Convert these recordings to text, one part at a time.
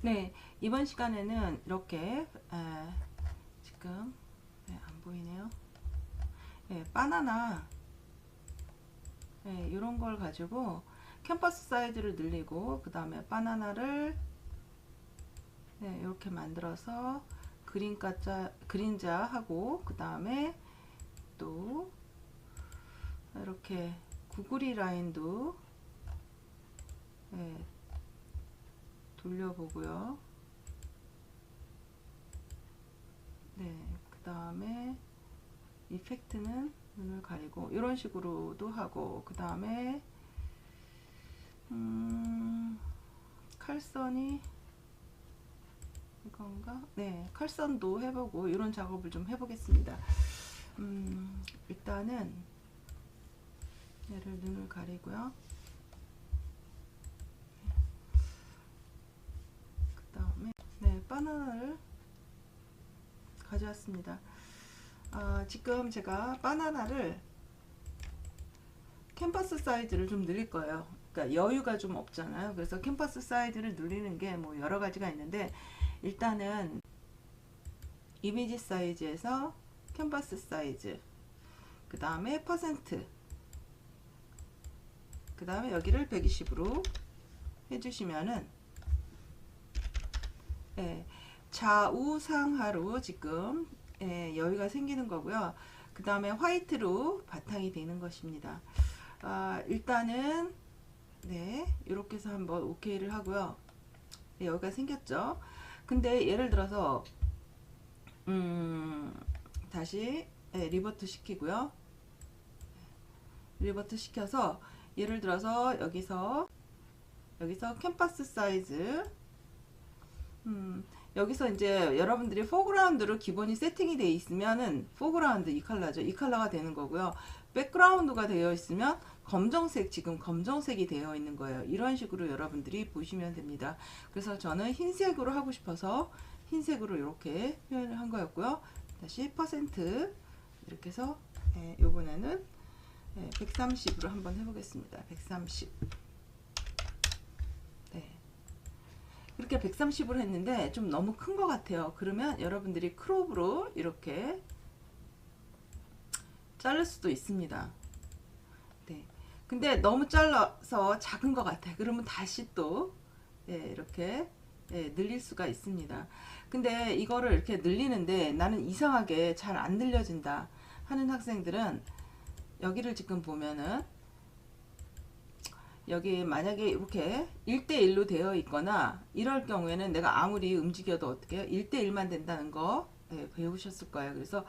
네, 이번 시간에는 이렇게 지금 안 보이네요. 바나나 이런 걸 가지고 캔버스 사이즈를 늘리고 그 다음에 바나나를 이렇게 만들어서 그림자 하고 그 다음에 또 이렇게 구구리 라인도 돌려보고요. 그 다음에 이펙트는 눈을 가리고 이런 식으로도 하고 그 다음에 칼선이 이건가? 네, 칼선도 해보고 이런 작업을 좀 해보겠습니다. 일단은 얘를 눈을 가리고요. 그 다음에 바나나를 가져왔습니다. 지금 제가 바나나를 캔버스 사이즈를 좀 늘릴 거예요. 그러니까 여유가 좀 없잖아요. 그래서 캔버스 사이즈를 늘리는 게 뭐 여러 가지가 있는데 일단은 이미지 사이즈에서 캔버스 사이즈 그 다음에 퍼센트 그 다음에 여기를 120으로 해주시면은 좌우상하로 지금 여유가 생기는 거고요. 그 다음에 화이트로 바탕이 되는 것입니다. 일단은 이렇게 해서 한번 OK를 하고요. 여기가 생겼죠. 근데 예를 들어서 다시 리버트 시키고요. 리버트 시켜서 예를 들어서 여기서 캔버스 사이즈 여기서 이제 여러분들이 포그라운드로 기본이 세팅이 되어 있으면은 포그라운드 이 컬러죠. 이 컬러가 되는 거고요. 백그라운드가 되어 있으면 검정색, 지금 검정색이 되어 있는 거예요. 이런 식으로 여러분들이 보시면 됩니다. 그래서 저는 흰색으로 하고 싶어서 흰색으로 이렇게 표현을 한 거였고요. 다시 퍼센트 이렇게 해서 요번에는 130으로 한번 해보겠습니다. 130. 이렇게 130으로 했는데 좀 너무 큰 것 같아요. 그러면 여러분들이 크롭으로 이렇게 자를 수도 있습니다. 근데 너무 잘라서 작은 것 같아요. 그러면 다시 또 이렇게 늘릴 수가 있습니다. 근데 이거를 이렇게 늘리는데 나는 이상하게 잘 안 늘려진다 하는 학생들은 여기를 지금 보면은 여기 만약에 이렇게 1대1로 되어 있거나 이럴 경우에는 내가 아무리 움직여도 어떻게 해요? 1대1만 된다는 거 배우셨을 거예요. 그래서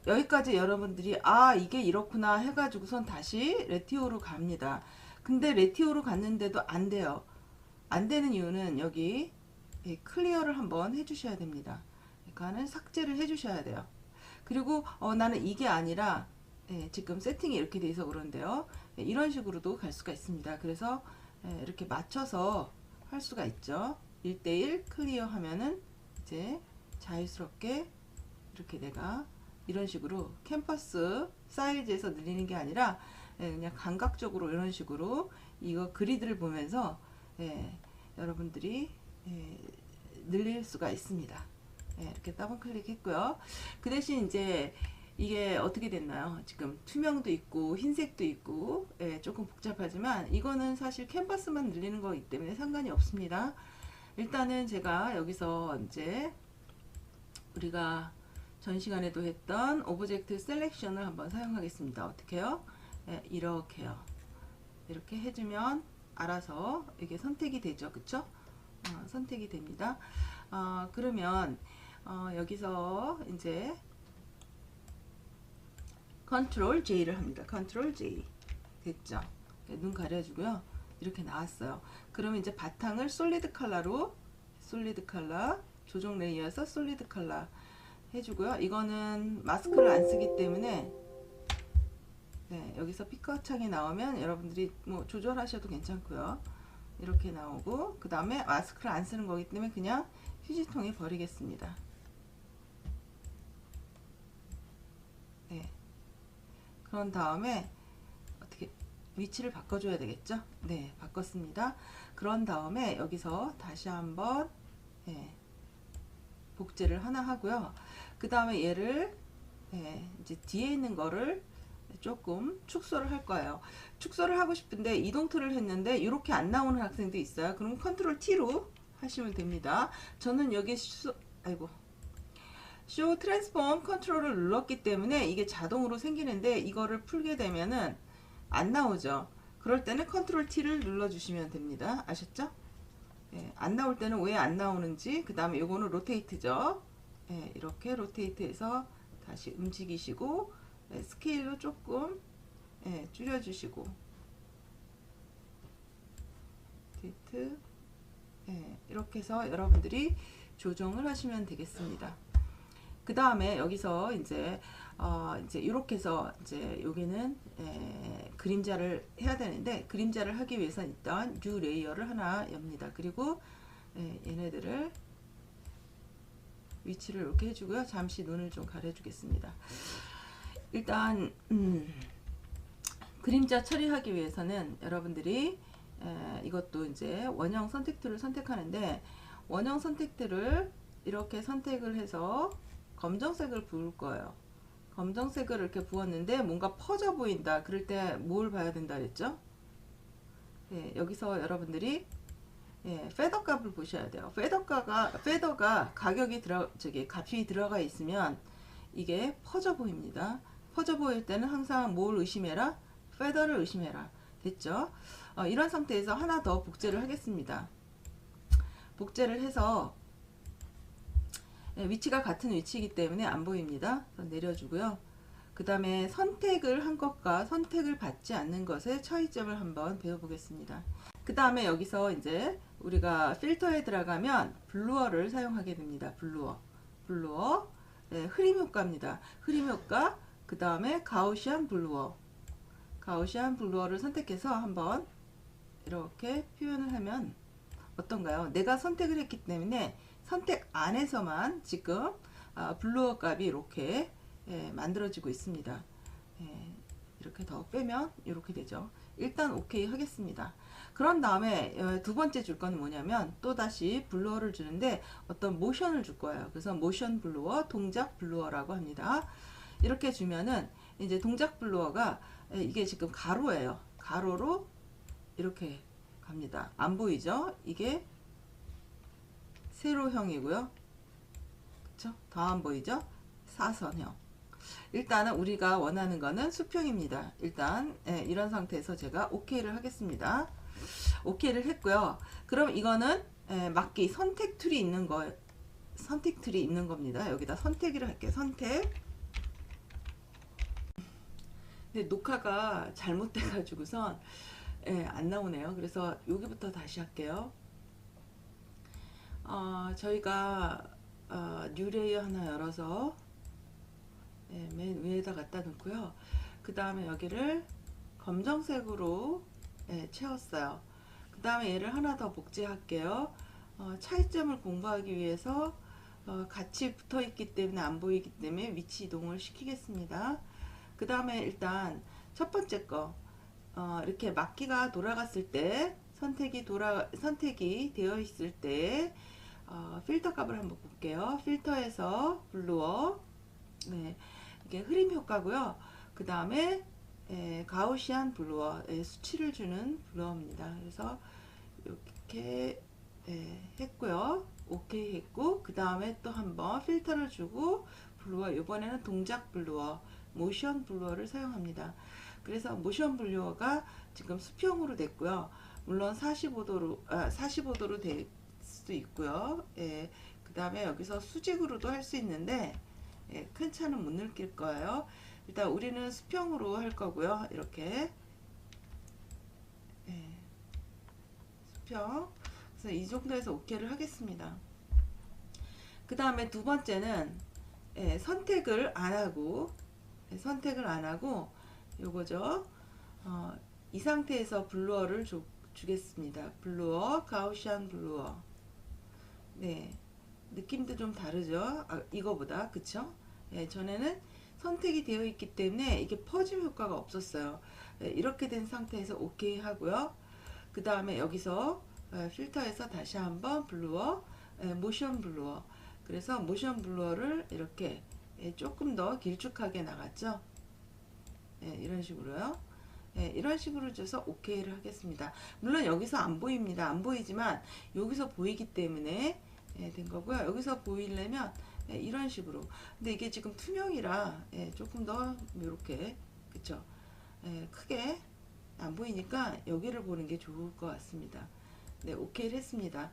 여기까지 여러분들이 이게 이렇구나 해가지고선 다시 레티오로 갑니다. 근데 레티오로 갔는데도 안 돼요. 안 되는 이유는 여기 클리어를 한번 해주셔야 됩니다. 그러니까는 삭제를 해주셔야 돼요. 그리고 나는 이게 아니라 지금 세팅이 이렇게 돼 있어 그런데요. 이런 식으로도 갈 수가 있습니다. 그래서 이렇게 맞춰서 할 수가 있죠. 1대1 클리어 하면은 이제 자유스럽게 이렇게 내가 이런 식으로 캠퍼스 사이즈에서 늘리는 게 아니라 그냥 감각적으로 이런 식으로 이거 그리드를 보면서 여러분들이 늘릴 수가 있습니다. 이렇게 더블 클릭했고요. 그 대신 이제 이게 어떻게 됐나요? 지금 투명도 있고 흰색도 있고 조금 복잡하지만 이거는 사실 캔버스만 늘리는 거기 때문에 상관이 없습니다. 일단은 제가 여기서 이제 우리가 전 시간에도 했던 오브젝트 셀렉션을 한번 사용하겠습니다. 어떻게 해요? 이렇게요. 이렇게 해주면 알아서 이게 선택이 되죠. 그쵸? 선택이 됩니다. 그러면 여기서 이제 컨트롤 J를 합니다. 컨트롤 J 됐죠? 눈 가려주고요. 이렇게 나왔어요. 그러면 이제 바탕을 솔리드 컬러로 솔리드 컬러 조정 레이어에서 솔리드 컬러 해주고요. 이거는 마스크를 안 쓰기 때문에 여기서 피커 창이 나오면 여러분들이 뭐 조절하셔도 괜찮고요. 이렇게 나오고 그 다음에 마스크를 안 쓰는 거기 때문에 그냥 휴지통에 버리겠습니다. 그런 다음에 어떻게 위치를 바꿔줘야 되겠죠. 네, 바꿨습니다. 그런 다음에 여기서 다시 한번 예, 복제를 하나 하고요. 그 다음에 얘를 이제 뒤에 있는 거를 조금 축소를 할 거예요. 축소를 하고 싶은데 이동 툴을 했는데 이렇게 안 나오는 학생도 있어요. 그럼 컨트롤 T로 하시면 됩니다. 저는 여기 쇼 트랜스폼 컨트롤을 눌렀기 때문에 이게 자동으로 생기는데 이거를 풀게 되면은 안 나오죠. 그럴 때는 컨트롤 T를 눌러주시면 됩니다. 아셨죠? 예, 안 나올 때는 왜 안 나오는지, 그 다음에 요거는 로테이트죠. 예, 이렇게 로테이트해서 다시 움직이시고, 예, 스케일로 조금 줄여주시고, 로테이트, 이렇게 해서 여러분들이 조정을 하시면 되겠습니다. 그 다음에 여기서 이제 이렇게 해서 이제 여기는 그림자를 해야 되는데, 그림자를 하기 위해서 일단 뉴 레이어를 하나 엽니다. 그리고 얘네들을 위치를 이렇게 해주고요. 잠시 눈을 좀 가려주겠습니다. 일단 그림자 처리하기 위해서는 여러분들이 이것도 이제 원형 선택툴을 선택하는데, 원형 선택툴을 이렇게 선택을 해서 검정색을 부을 거예요. 검정색을 이렇게 부었는데 뭔가 퍼져 보인다. 그럴 때 뭘 봐야 된다 그랬죠? 여기서 여러분들이 페더 값을 보셔야 돼요. 페더가 가격이 값이 들어가 있으면 이게 퍼져 보입니다. 퍼져 보일 때는 항상 뭘 의심해라? 페더를 의심해라. 됐죠? 이런 상태에서 하나 더 복제를 하겠습니다. 복제를 해서 위치가 같은 위치이기 때문에 안 보입니다. 내려주고요. 그 다음에 선택을 한 것과 선택을 받지 않는 것의 차이점을 한번 배워보겠습니다. 그 다음에 여기서 이제 우리가 필터에 들어가면 블루어를 사용하게 됩니다. 블루어, 흐림 효과입니다. 흐림 효과, 그 다음에 가우시안 블루어를 선택해서 한번 이렇게 표현을 하면 어떤가요? 내가 선택을 했기 때문에 선택 안에서만 지금 블루어 값이 이렇게 만들어지고 있습니다. 이렇게 더 빼면 이렇게 되죠. 일단 오케이 하겠습니다. 그런 다음에 두 번째 줄 거는 뭐냐면 또다시 블루어를 주는데 어떤 모션을 줄 거예요. 그래서 모션 블루어, 동작 블루어라고 합니다. 이렇게 주면은 이제 동작 블루어가 이게 지금 가로예요. 가로로 이렇게 갑니다. 안 보이죠? 이게 세로형이고요. 그쵸? 더 안 보이죠? 사선형. 일단은 우리가 원하는 거는 수평입니다. 일단 이런 상태에서 제가 OK를 하겠습니다. OK를 했고요. 그럼 이거는 맞기 선택 툴이 있는 겁니다. 여기다 선택을 할게요. 선택. 근데 녹화가 잘못돼 가지고선 안 나오네요. 그래서 여기부터 다시 할게요. 저희가 뉴 레이어 하나 열어서 맨 위에다 갖다 놓고요. 그 다음에 여기를 검정색으로 채웠어요. 그 다음에 얘를 하나 더 복제할게요. 차이점을 공부하기 위해서 같이 붙어 있기 때문에 안 보이기 때문에 위치 이동을 시키겠습니다. 그 다음에 일단 첫 번째 거 이렇게 막기가 돌아갔을 때 선택이 되어 있을 때 필터 값을 한번 볼게요. 필터에서 블루어, 이게 흐림 효과고요. 그 다음에 가우시안 블루어, 수치를 주는 블루어입니다. 그래서 이렇게 했고요. 오케이 했고, 그 다음에 또 한번 필터를 주고 블루어, 이번에는 동작 블루어, 모션 블루어를 사용합니다. 그래서 모션 블루어가 지금 수평으로 됐고요. 물론 45도로 될 수도 있고요. 그 다음에 여기서 수직으로도 할 수 있는데 큰 차는 못 느낄 거예요. 일단 우리는 수평으로 할 거고요. 이렇게 수평. 그래서 이 정도에서 OK를 하겠습니다. 그 다음에 두 번째는 선택을 안 하고 요거죠. 이 상태에서 블루어를 주겠습니다. 블루어, 가우시안 블루어. 느낌도 좀 다르죠? 이거보다, 그쵸? 전에는 선택이 되어 있기 때문에 이게 퍼짐 효과가 없었어요. 이렇게 된 상태에서 오케이 하고요. 그 다음에 여기서 필터에서 다시 한번 블루어, 모션 블루어. 그래서 모션 블루어를 이렇게 조금 더 길쭉하게 나갔죠. 이런 식으로요. 이런 식으로 줘서 오케이를 하겠습니다. 물론 여기서 안 보입니다. 안 보이지만 여기서 보이기 때문에 된 거고요. 여기서 보이려면 이런 식으로. 근데 이게 지금 투명이라 조금 더 이렇게, 그쵸? 크게 안 보이니까 여기를 보는 게 좋을 것 같습니다. 네, 오케이를 했습니다.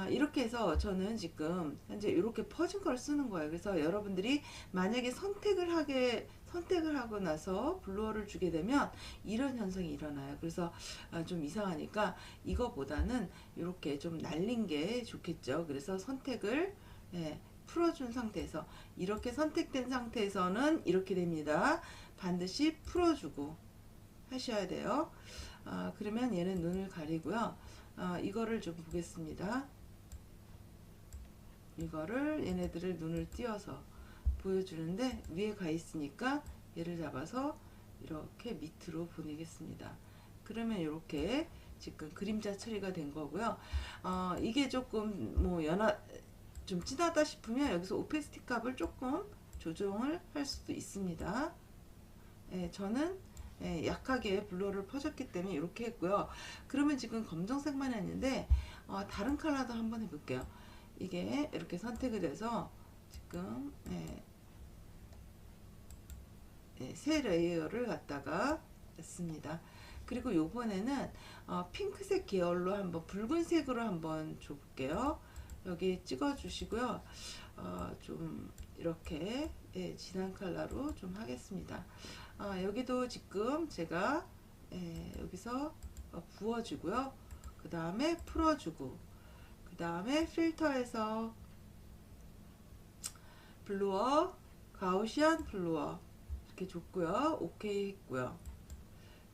이렇게 해서 저는 지금 현재 이렇게 퍼진 걸 쓰는 거예요. 그래서 여러분들이 만약에 선택을 하고 나서 블루어를 주게 되면 이런 현상이 일어나요. 그래서 좀 이상하니까 이거보다는 이렇게 좀 날린 게 좋겠죠. 그래서 선택을 풀어준 상태에서, 이렇게 선택된 상태에서는 이렇게 됩니다. 반드시 풀어주고 하셔야 돼요. 그러면 얘는 눈을 가리고요. 이거를 좀 보겠습니다. 이거를 얘네들을 눈을 띄어서 보여주는데 위에 가 있으니까 얘를 잡아서 이렇게 밑으로 보내겠습니다. 그러면 이렇게 지금 그림자 처리가 된 거고요. 이게 조금 뭐 좀 진하다 싶으면 여기서 오페시티 값을 조금 조정을 할 수도 있습니다. 저는 약하게 블러를 퍼졌기 때문에 이렇게 했고요. 그러면 지금 검정색만 했는데 다른 컬러도 한번 해볼게요. 이게 이렇게 선택이 돼서 지금 새 레이어를 갖다가 했습니다. 그리고 요번에는 핑크색 계열로 한번 붉은색으로 한번 줘볼게요. 여기 찍어 주시고요. 좀 이렇게 진한 컬러로 좀 하겠습니다. 여기도 지금 제가 여기서 부어주고요. 그 다음에 풀어주고, 그 다음에 필터에서 블루어, 가우시안 블루어 이렇게 줬고요. 오케이 했고요.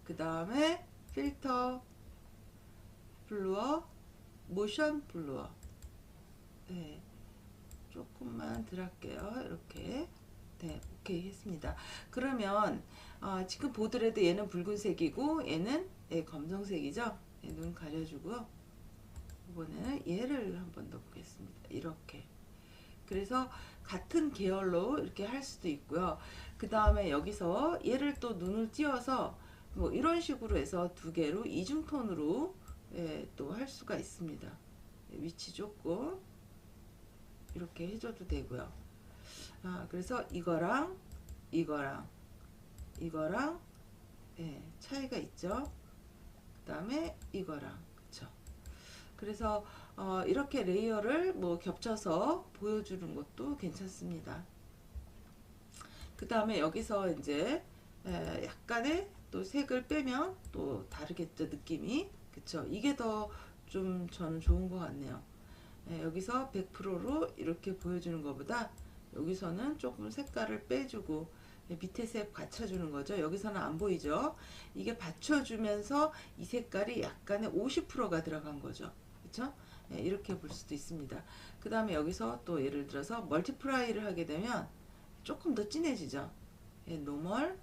그 다음에 필터, 블루어, 모션 블루어. 조금만 덜 할게요. 이렇게. 네, 오케이 했습니다. 그러면 지금 보더라도 얘는 붉은색이고 얘는 검정색이죠. 눈 가려주고, 이번에는 얘를 한번 넣겠습니다. 이렇게. 그래서 같은 계열로 이렇게 할 수도 있고요. 그 다음에 여기서 얘를 또 눈을 띄워서 뭐 이런 식으로 해서 두 개로 이중톤으로 또 할 수가 있습니다. 위치 조금 이렇게 해줘도 되고요. 그래서 이거랑 차이가 있죠. 그 다음에 이거랑, 그쵸. 그래서 이렇게 레이어를 뭐 겹쳐서 보여주는 것도 괜찮습니다. 그 다음에 여기서 이제 약간의 또 색을 빼면 또 다르겠죠, 느낌이. 그쵸. 이게 더 좀 저는 좋은 것 같네요. 여기서 100%로 이렇게 보여주는 것보다 여기서는 조금 색깔을 빼주고 밑에 색 받쳐주는 거죠. 여기서는 안 보이죠. 이게 받쳐주면서 이 색깔이 약간의 50%가 들어간 거죠. 그쵸? 이렇게 볼 수도 있습니다. 그 다음에 여기서 또 예를 들어서 멀티플라이를 하게 되면 조금 더 진해지죠. 노멀,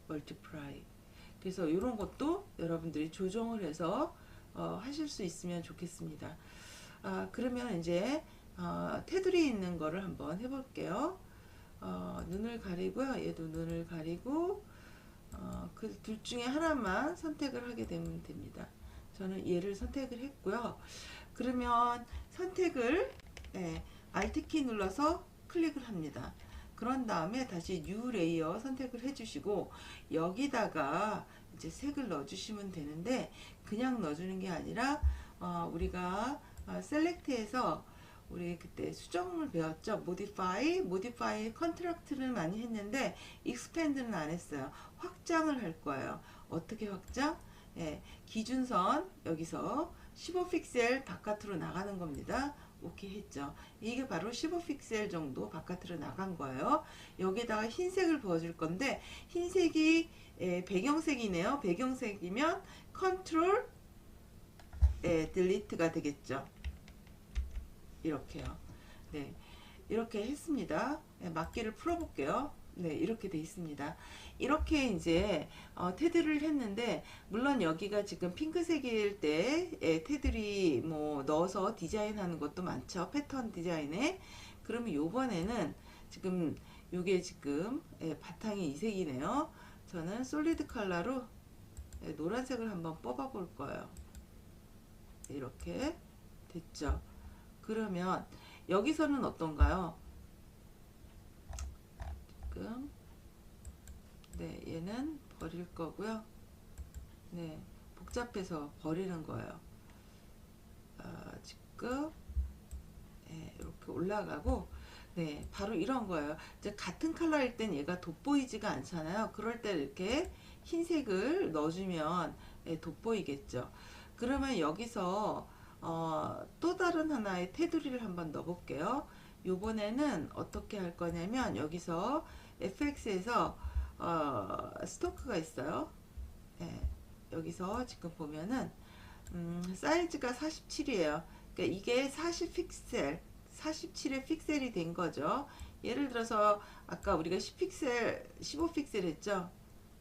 멀티플라이. 그래서 이런 것도 여러분들이 조정을 해서 하실 수 있으면 좋겠습니다. 그러면 이제 테두리 있는 거를 한번 해볼게요. 눈을 가리고요. 얘도 눈을 가리고 그 둘 중에 하나만 선택을 하게 되면 됩니다. 저는 얘를 선택을 했고요. 그러면 선택을 Alt키 눌러서 클릭을 합니다. 그런 다음에 다시 New 레이어 선택을 해주시고 여기다가 이제 색을 넣어주시면 되는데 그냥 넣어주는 게 아니라 우리가 셀렉트해서 우리 그때 수정을 배웠죠. 모디파이 컨트랙트를 많이 했는데 익스펜드는 안 했어요. 확장을 할 거예요. 어떻게 확장? 기준선 여기서 15픽셀 바깥으로 나가는 겁니다. 오케이 했죠. 이게 바로 15픽셀 정도 바깥으로 나간 거예요. 여기다가 흰색을 부어줄 건데 흰색이 배경색이네요. 배경색이면 컨트롤 딜리트가 되겠죠. 이렇게요. 네, 이렇게 했습니다. 막기를 풀어볼게요. 네, 이렇게 돼 있습니다. 이렇게 이제 테두리를 했는데, 물론 여기가 지금 핑크색일 때 테두리 뭐 넣어서 디자인하는 것도 많죠. 패턴 디자인에. 그러면 요번에는 지금 요게 지금 바탕이 이 색이네요. 저는 솔리드 컬러로 노란색을 한번 뽑아 볼 거예요. 이렇게 됐죠. 그러면 여기서는 어떤가요? 지금 네, 얘는 버릴 거고요. 네, 복잡해서 버리는 거예요. 지금 이렇게 올라가고, 네, 바로 이런 거예요. 이제 같은 컬러일 땐 얘가 돋보이지가 않잖아요. 그럴 때 이렇게 흰색을 넣어주면 돋보이겠죠. 그러면 여기서 또 다른 하나의 테두리를 한번 넣어볼게요. 요번에는 어떻게 할 거냐면 여기서 FX에서 스토크가 있어요. 예, 여기서 지금 보면은 사이즈가 47이에요. 그러니까 이게 40픽셀, 47의 픽셀이 된 거죠. 예를 들어서 아까 우리가 10픽셀, 15픽셀 했죠.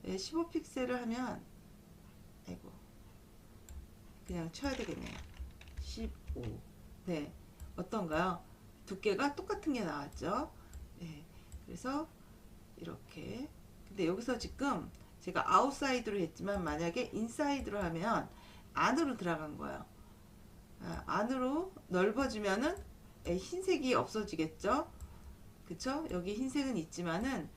예, 15픽셀을 하면 아이고 그냥 쳐야 되겠네요. 15. 네, 어떤가요? 두께가 똑같은 게 나왔죠. 네, 그래서 이렇게. 근데 여기서 지금 제가 아웃사이드로 했지만 만약에 인사이드로 하면 안으로 들어간 거예요. 안으로 넓어지면은 흰색이 없어지겠죠. 그쵸? 여기 흰색은 있지만은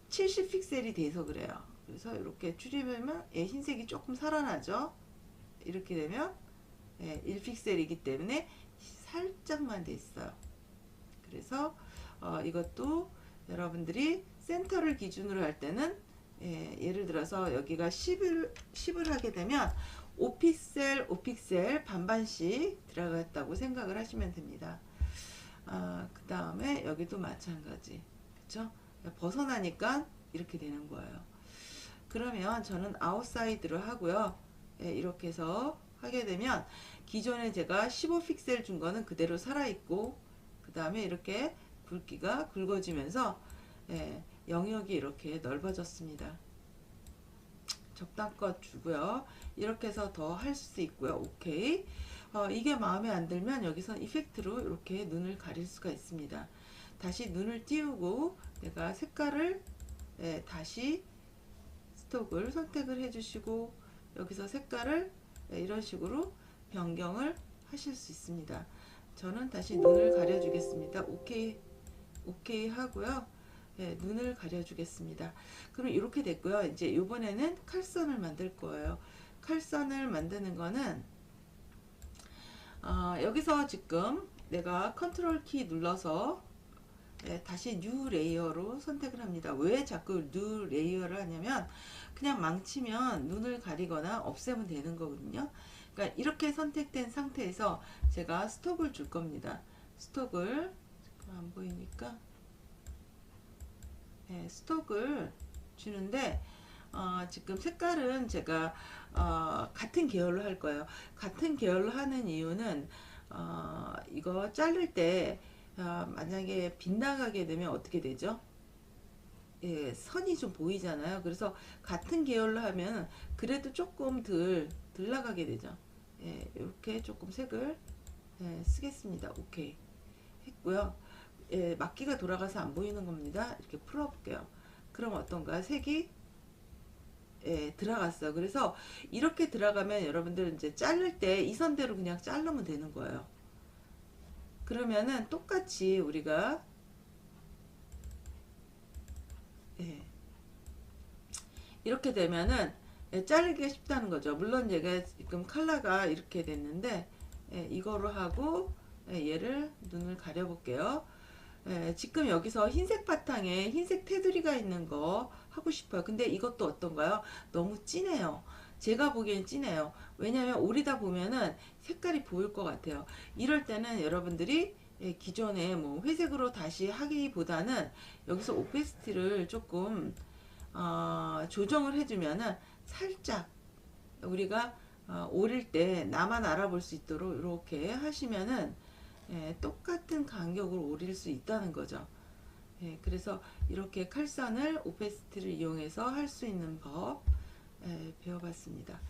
70픽셀이 돼서 그래요. 그래서 이렇게 줄이면 흰색이 조금 살아나죠. 이렇게 되면 1픽셀이기 때문에 살짝만 돼 있어요. 그래서 이것도 여러분들이 센터를 기준으로 할 때는 예를 들어서 여기가 10을 하게 되면 5픽셀 5픽셀 반반씩 들어갔다고 생각을 하시면 됩니다. 그 다음에 여기도 마찬가지. 그쵸? 벗어나니까 이렇게 되는 거예요. 그러면 저는 아웃사이드로 하고요. 이렇게 해서 하게 되면 기존에 제가 15픽셀 준 거는 그대로 살아있고, 그 다음에 이렇게 굵기가 굵어지면서 영역이 이렇게 넓어졌습니다. 적당껏 주고요. 이렇게 해서 더 할 수 있고요. 오케이. 이게 마음에 안 들면 여기서 이펙트로 이렇게 눈을 가릴 수가 있습니다. 다시 눈을 띄우고 내가 색깔을 다시 스톡을 선택을 해주시고 여기서 색깔을 이런 식으로 변경을 하실 수 있습니다. 저는 다시 눈을 가려주겠습니다. 오케이, 오케이 하고요. 눈을 가려주겠습니다. 그럼 이렇게 됐고요. 이제 이번에는 칼선을 만들 거예요. 칼선을 만드는 거는 여기서 지금 내가 컨트롤 키 눌러서 다시 뉴 레이어로 선택을 합니다. 왜 자꾸 뉴 레이어를 하냐면 그냥 망치면 눈을 가리거나 없애면 되는 거거든요. 그러니까 이렇게 선택된 상태에서 제가 스톡을 줄 겁니다. 스톡을 안 보이니까 스톡을 주는데 지금 색깔은 제가 같은 계열로 할 거예요. 같은 계열로 하는 이유는 이거 자를 때 만약에 빗나가게 되면 어떻게 되죠? 선이 좀 보이잖아요. 그래서 같은 계열로 하면 그래도 조금 덜 나가게 되죠. 이렇게 조금 색을 쓰겠습니다. 오케이 했고요. 막기가 돌아가서 안 보이는 겁니다. 이렇게 풀어볼게요. 그럼 어떤가? 색이 들어갔어요. 그래서 이렇게 들어가면 여러분들 이제 자를 때 이 선대로 그냥 자르면 되는 거예요. 그러면은 똑같이 우리가 이렇게 되면은 자르기가 쉽다는 거죠. 물론 제가 지금 컬러가 이렇게 됐는데 이거로 하고 얘를 눈을 가려볼게요. 지금 여기서 흰색 바탕에 흰색 테두리가 있는 거 하고 싶어요. 근데 이것도 어떤가요? 너무 진해요. 제가 보기엔 진해요. 왜냐면 오리다 보면은 색깔이 보일 것 같아요. 이럴 때는 여러분들이 기존에 뭐 회색으로 다시 하기보다는 여기서 오페시티를 조금 조정을 해주면은 살짝 우리가 오릴 때 나만 알아볼 수 있도록 이렇게 하시면은 똑같은 간격으로 오릴 수 있다는 거죠. 예, 그래서 이렇게 칼선을 오페시티를 이용해서 할 수 있는 법 배워봤습니다.